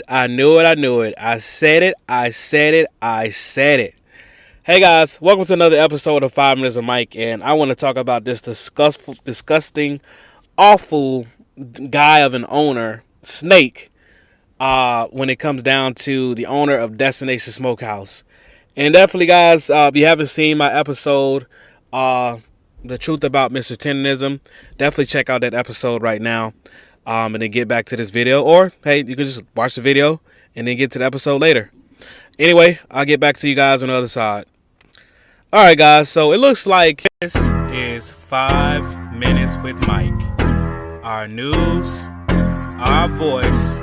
I knew it. I knew it. I said it. I said it. I said it. Hey guys, welcome to another episode of 5 Minutes of Mike, and I want to talk about this disgusting, awful guy of an owner, Snake, when it comes down to the owner of Destination Smokehouse. And definitely, guys, if you haven't seen my episode, The Truth About Mr. Tendernism, definitely check out that episode right now. And then get back to this video, or hey, you can just watch the video and then get to the episode later. Anyway, I'll get back to you guys on the other side. All right, guys, so it looks like this is 5 Minutes with Mike. Our news, our voice,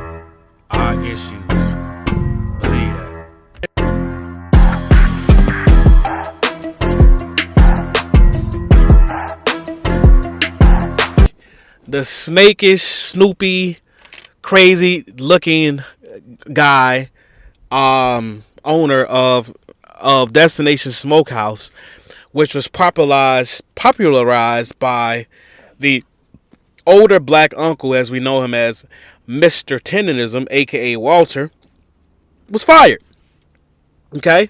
our issues. Believe that. The snakish, snoopy, crazy looking guy, owner of Destination Smokehouse, which was popularized by the older black uncle, as we know him as Mr. Tendernism, a.k.a. Walter, was fired. Okay?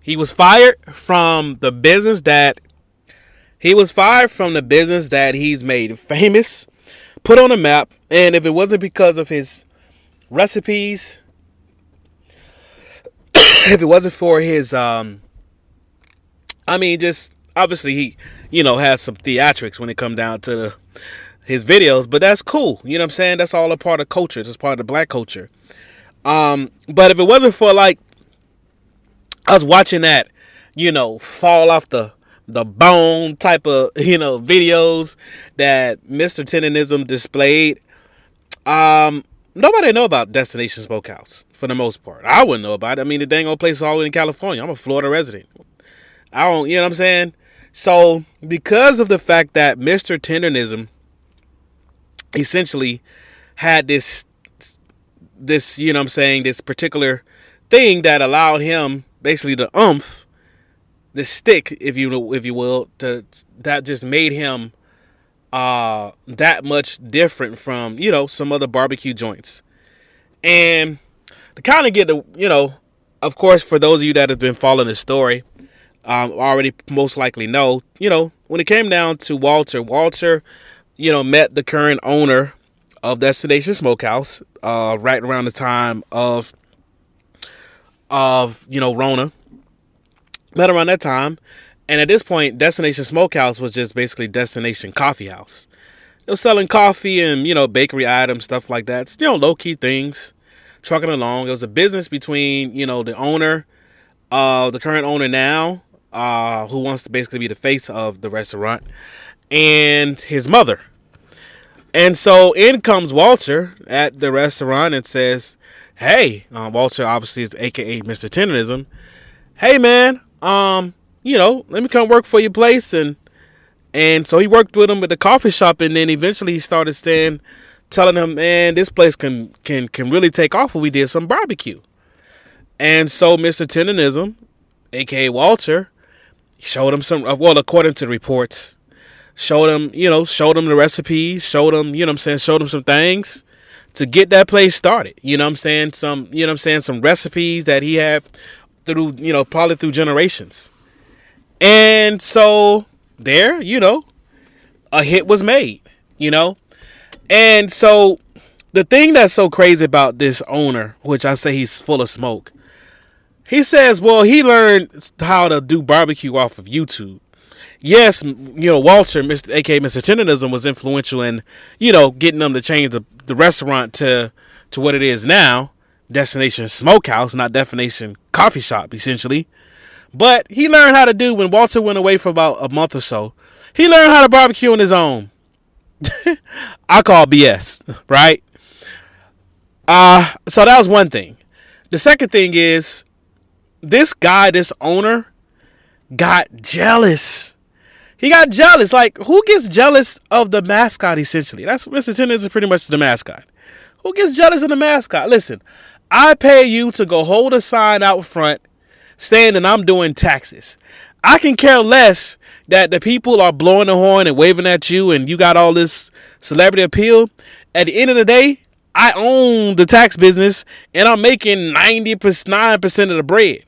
He was fired from the business that he's made famous, put on a map, and if it wasn't because of his recipes, if it wasn't for his, just obviously he, has some theatrics when it come down to his videos, but that's cool. You know what I'm saying? That's all a part of culture. It's part of the black culture. But if it wasn't for like us watching that, fall off the bone type of, videos that Mr. Tendernism displayed, nobody know about Destination Smokehouse for the most part. I wouldn't know about it. I mean, the dang old place is all in California. I'm a Florida resident. I don't, you know what I'm saying? So, because of the fact that Mr. Tendernism essentially had this, this particular thing that allowed him basically the the stick, if you will, that just made him that much different from, some other barbecue joints. And to kind of get the, of course, for those of you that have been following the story, already most likely know, when it came down to Walter, met the current owner of Destination Smokehouse, right around the time of Rona. Met around that time, and at this point, Destination Smokehouse was just basically Destination Coffee House. It was selling coffee and, bakery items, stuff like that. Low-key things, trucking along. It was a business between, the owner, the current owner now, who wants to basically be the face of the restaurant, and his mother. And so in comes Walter at the restaurant and says, hey, Walter obviously is a.k.a. Mr. Tendernism. Hey, man, let me come work for your place. And so he worked with him at the coffee shop, and then eventually he started telling him, man, this place can really take off if we did some barbecue. And so Mr. Tendernism, a.k.a. Walter, showed him according to the reports, showed him the recipes, showed him some things to get that place started. Some recipes that he had through, probably through generations. And so there, a hit was made, And so the thing that's so crazy about this owner, which I say he's full of smoke, he says, well, he learned how to do barbecue off of YouTube. Yes, Walter, a.k.a. Mr. Tendernism, was influential in, getting them to change the restaurant to what it is now. Destination Smokehouse, not Destination Coffee Shop, essentially. But he learned how to do, when Walter went away for about a month or so, he learned how to barbecue on his own. I call BS, right? So that was one thing. The second thing is, this owner, got jealous. He got jealous. Like, who gets jealous of the mascot, essentially? That's Mr. Tenders is pretty much the mascot. Who gets jealous of the mascot? Listen, I pay you to go hold a sign out front saying that I'm doing taxes. I can care less that the people are blowing the horn and waving at you and you got all this celebrity appeal. At the end of the day, I own the tax business and I'm making 99% of the bread.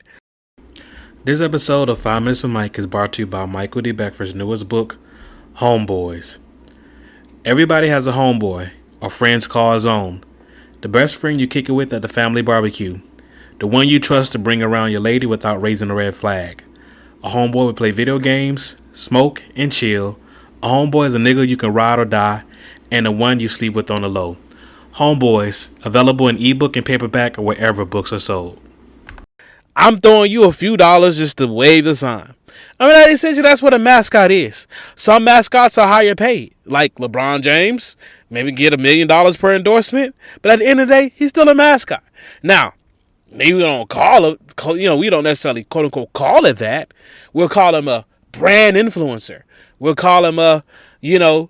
This episode of 5 Minutes with Mike is brought to you by Michael D. Beckford's newest book, HOMEBOYS. Everybody has a homeboy or friends call his own. The best friend you kick it with at the family barbecue. The one you trust to bring around your lady without raising a red flag. A homeboy will play video games, smoke, and chill. A homeboy is a nigga you can ride or die, and the one you sleep with on the low. HOMEBOYS, available in ebook and paperback or wherever books are sold. I'm throwing you a few dollars just to wave the sign. I mean, essentially, that's what a mascot is. Some mascots are higher paid, like LeBron James, maybe get $1 million per endorsement. But at the end of the day, he's still a mascot. Now, maybe we don't call it, we don't necessarily quote unquote call it that. We'll call him a brand influencer. We'll call him a,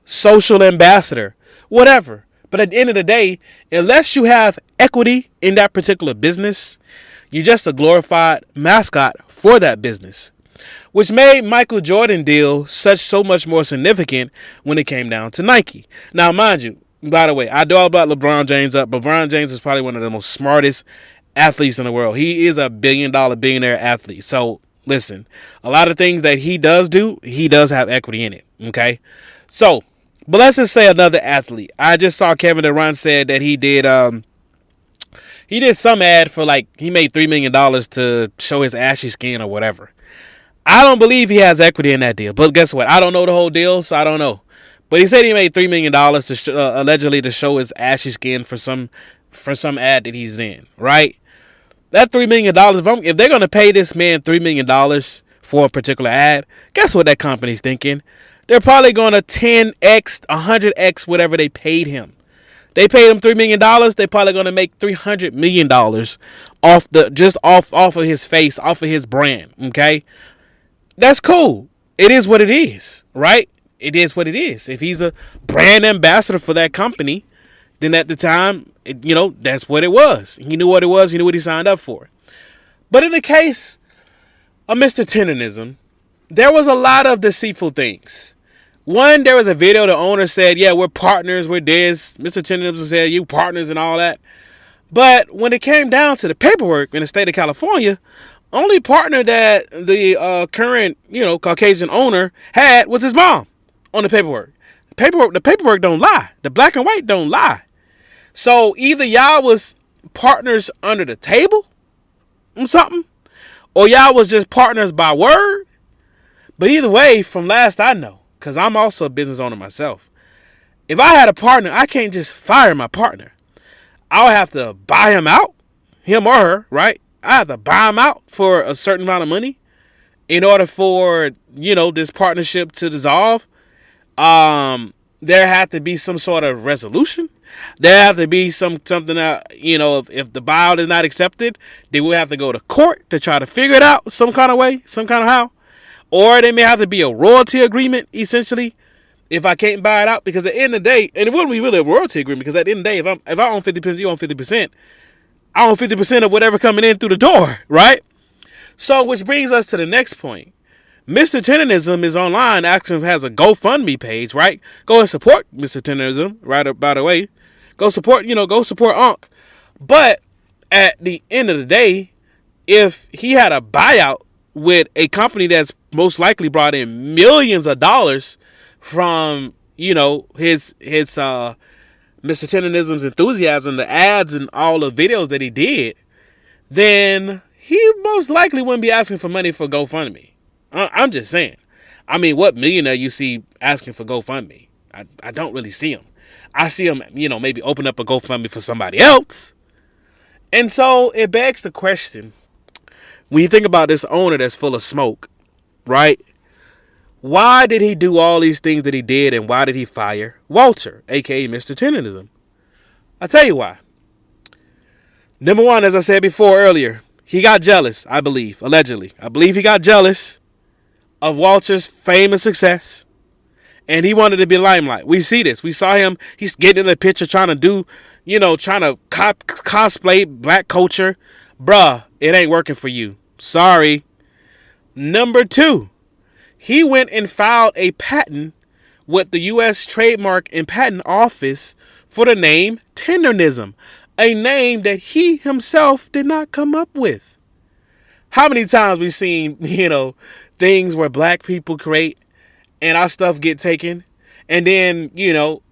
social ambassador, whatever. But at the end of the day, unless you have equity in that particular business, you're just a glorified mascot for that business, which made Michael Jordan deal so much more significant when it came down to Nike. Now, mind you, by the way, I do all about LeBron James up. LeBron James is probably one of the most smartest athletes in the world. He is a billionaire athlete. So listen, a lot of things that he does have equity in it. Okay. So, but let's just say another athlete. I just saw Kevin Durant said that he did some ad for he made $3 million to show his ashy skin or whatever. I don't believe he has equity in that deal. But guess what? I don't know the whole deal, so I don't know. But he said he made $3 million to allegedly to show his ashy skin for some ad that he's in, right? That $3 million, if they're going to pay this man $3 million for a particular ad, guess what that company's thinking? They're probably going to 10x, 100x whatever they paid him. They paid him $3 million. They're probably going to make $300 million off of his face, off of his brand. Okay, that's cool. It is what it is, right? It is what it is. If he's a brand ambassador for that company, then at the time, that's what it was. He knew what it was. He knew what he signed up for. But in the case of Mr. Tendernism, there was a lot of deceitful things. One, there was a video the owner said, yeah, we're partners, we're this. Mr. Tendernism said, you partners and all that. But when it came down to the paperwork in the state of California, only partner that the current, Caucasian owner had was his mom on the paperwork. The paperwork don't lie. The black and white don't lie. So either y'all was partners under the table or something, or y'all was just partners by word. But either way, from last I know, because I'm also a business owner myself, if I had a partner, I can't just fire my partner. I'll have to buy him out, him or her, right? I have to buy him out for a certain amount of money in order for, this partnership to dissolve. There had to be some sort of resolution. There have to be something that, if the buyout is not accepted, they will have to go to court to try to figure it out some kind of way, some kind of how. Or there may have to be a royalty agreement, essentially, if I can't buy it out. Because at the end of the day, and it wouldn't be really a royalty agreement, because at the end of the day, if I own 50%, you own 50%, I own 50% of whatever coming in through the door, right? So, which brings us to the next point. Mr. Tendernism is online, actually has a GoFundMe page, right? Go and support Mr. Tendernism, right? By the way, go support Unc. But at the end of the day, if he had a buyout with a company that's most likely brought in millions of dollars from, his Mr. Tendernism's enthusiasm, the ads and all the videos that he did, then he most likely wouldn't be asking for money for GoFundMe. I'm just saying. I mean, what millionaire you see asking for GoFundMe? I don't really see him. I see him, maybe open up a GoFundMe for somebody else. And so it begs the question, when you think about this owner that's full of smoke, right? Why did he do all these things that he did, and why did he fire Walter, a.k.a. Mr. Tendernism? I'll tell you why. Number one, as I said before earlier, he got jealous, I believe, allegedly. I believe he got jealous of Walter's fame and success, and he wanted to be limelight. We see this. We saw him. He's getting in the picture trying to do, trying to cosplay black culture. Bruh, it ain't working for you. Sorry. Number two, he went and filed a patent with the U.S. Trademark and Patent Office for the name Tendernism, a name that he himself did not come up with. How many times we've seen, things where black people create and our stuff get taken, and then,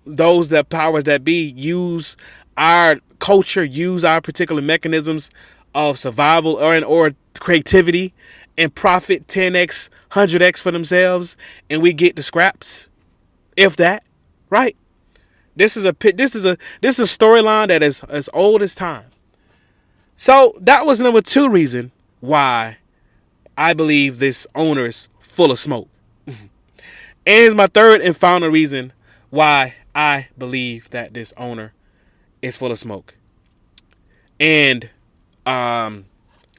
those that powers that be use our culture, use our particular mechanisms of survival or creativity and profit 10x, 100x for themselves, and we get the scraps, if that, right? This is a storyline that is as old as time. So that was number 2 reason why I believe this owner is full of smoke. And here's my 3rd and final reason why I believe that this owner is full of smoke. And that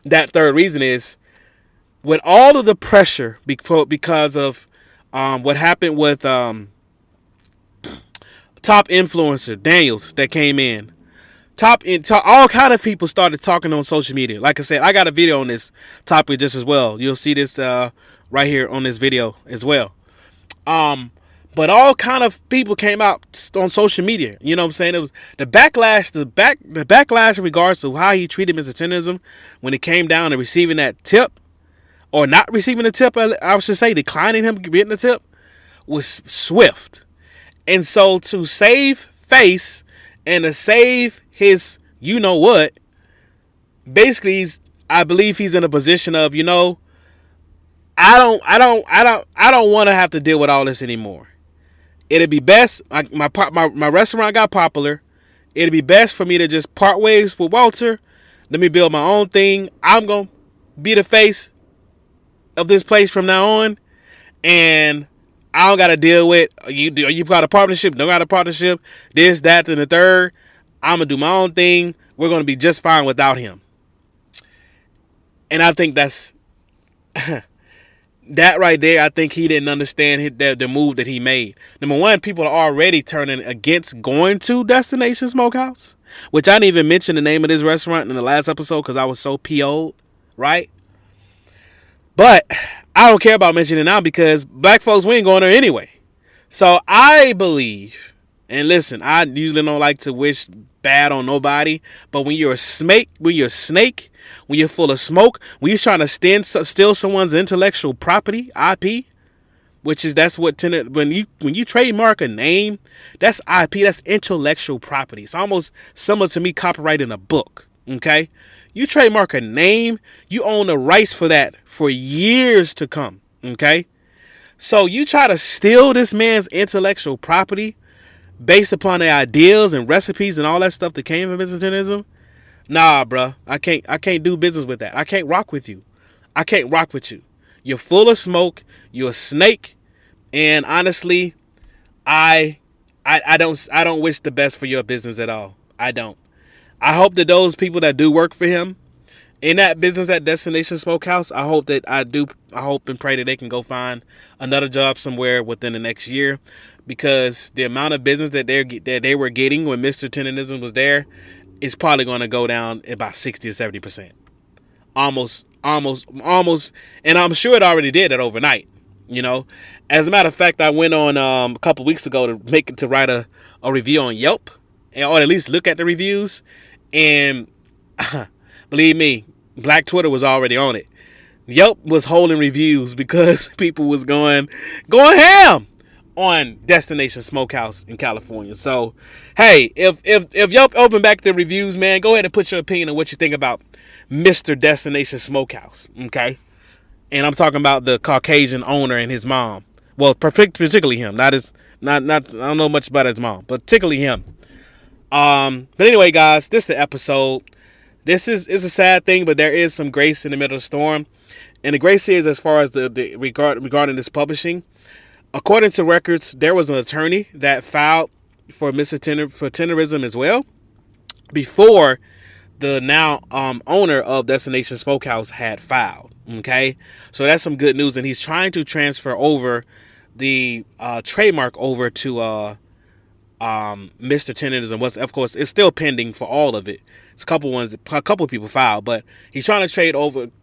3rd reason is, with all of the pressure because of what happened with top influencer Daniels that came in, all kind of people started talking on social media. Like I said, I got a video on this topic just as well. You'll see this right here on this video as well. But all kind of people came out on social media. You know what I'm saying? It was the backlash in regards to how he treated Mr. Tendernism when it came down to receiving that tip, or not receiving the tip, I should say, declining him getting the tip, was swift. And so to save face and to save his what, basically I believe he's in a position of, I don't want to have to deal with all this anymore. It'd be best, my restaurant got popular. It'd be best for me to just part ways with Walter. Let me build my own thing. I'm going to be the face of this place from now on. And I don't got to deal with, you've got a partnership, don't got a partnership, this, that, and the third. I'm going to do my own thing. We're going to be just fine without him. And I think that's, that right there, I think he didn't understand the move that he made. Number 1, people are already turning against going to Destination Smokehouse, which I didn't even mention the name of this restaurant in the last episode because I was so PO'd, right? But I don't care about mentioning it now because black folks, we ain't going there anyway. So I believe, and listen, I usually don't like to wish bad on nobody, but when you're a snake, when you're full of smoke, when you're trying to steal someone's intellectual property, IP, that's what when you trademark a name, that's IP, that's intellectual property. It's almost similar to me copyrighting a book. Okay, you trademark a name, you own the rights for that for years to come. Okay, so you try to steal this man's intellectual property based upon the ideals and recipes and all that stuff that came from Tendernism. Nah, bruh, I can't do business with that. I can't rock with you. I can't rock with you. You're full of smoke. You're a snake, and honestly, I don't wish the best for your business at all. I don't. I hope that those people that do work for him in that business at Destination Smokehouse, I hope and pray that they can go find another job somewhere within the next year, because the amount of business that they were getting when Mr. Tendernism was there is probably going to go down about 60 or 70%. Almost, and I'm sure it already did it overnight. As a matter of fact, I went on a couple weeks ago to write a review on Yelp, or at least look at the reviews, and believe me, Black Twitter was already on it. Yelp was holding reviews because people was going ham on Destination Smokehouse in California. So, hey, if Yelp open back the reviews, man, go ahead and put your opinion on what you think about Mr. Destination Smokehouse, okay? And I'm talking about the Caucasian owner and his mom. Well, particularly him. Not I don't know much about his mom, but particularly him. But anyway, guys, this is the episode. This is a sad thing, but there is some grace in the middle of the storm. And the grace is, as far as the regarding this publishing, according to records, there was an attorney that filed for Tendernism as well before the now owner of Destination Smokehouse had filed. Okay, so that's some good news, and he's trying to transfer over the trademark over to Mr. Tendernism. Of course, it's still pending for all of it. It's a couple people filed, but he's trying to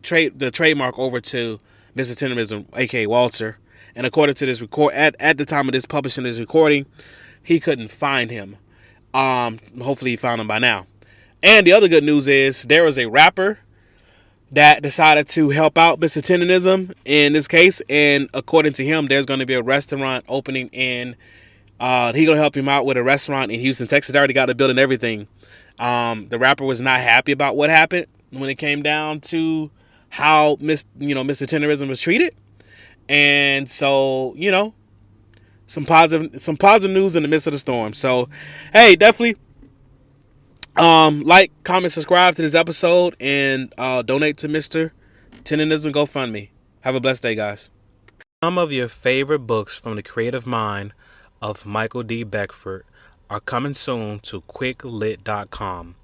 trade the trademark over to Mr. Tendernism, a.k.a. Walter. And according to this at the time of this publishing this recording, he couldn't find him. Hopefully he found him by now. And the other good news is there was a rapper that decided to help out Mr. Tendernism in this case. And according to him, there's going to be a restaurant opening in. He gonna help him out with a restaurant in Houston, Texas. They already got the building and everything. The rapper was not happy about what happened when it came down to how Mr. Tenderism was treated. And so, some positive news in the midst of the storm. So, hey, definitely like, comment, subscribe to this episode, and donate to Mr. Tenderism GoFundMe. Have a blessed day, guys. Some of your favorite books from the creative mind of Michael D. Beckford are coming soon to quicklit.com.